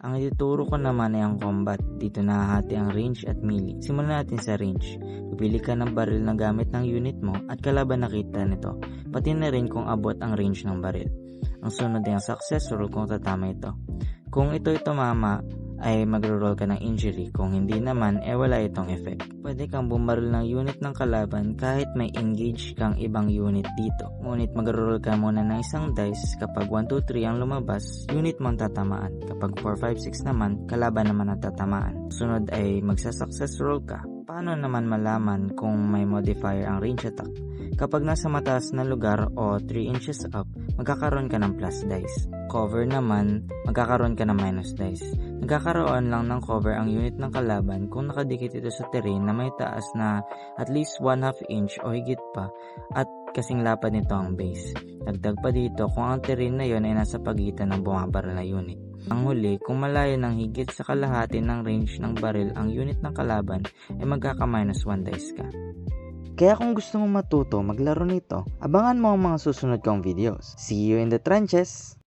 Ang ituturo ko naman ay ang combat. Dito nahahati ang range at melee. Simulan natin sa range. Pipili ka ng baril na gamit ng unit mo at kalaban nakita nito, pati na rin kung abot ang range ng baril. Ang sunod ay ang success roll kung tatama ito. Kung ito'y tumama, ay magro-roll ka ng injury. Kung hindi naman, wala itong effect. Pwede kang bumaril ng unit ng kalaban kahit may engage kang ibang unit dito. Ngunit magro-roll ka muna ng isang dice. Kapag 1, 2, 3 ang lumabas, unit mo ang tatamaan. Kapag 4, 5, 6 naman, kalaban naman ang tatamaan. Sunod ay magsa-success roll ka. Paano naman malaman kung may modifier ang range attack? Kapag nasa mataas na lugar o 3 inches up, magkakaroon ka ng plus dice. Cover naman, magkakaroon ka ng minus dice. Nagkakaroon lang ng cover ang unit ng kalaban kung nakadikit ito sa terrain na may taas na at least 1/2 inch o higit pa at kasing lapad nito ang base. Dagdag pa dito kung ang terrain na yon ay nasa pagitan ng bumabaril na unit. Ang huli, kung malayo ng higit sa kalahati ng range ng baril ang unit ng kalaban, ay magkaka-minus 1 dice ka. Kaya kung gusto mong matuto maglaro nito, abangan mo ang mga susunod kong videos. See you in the trenches!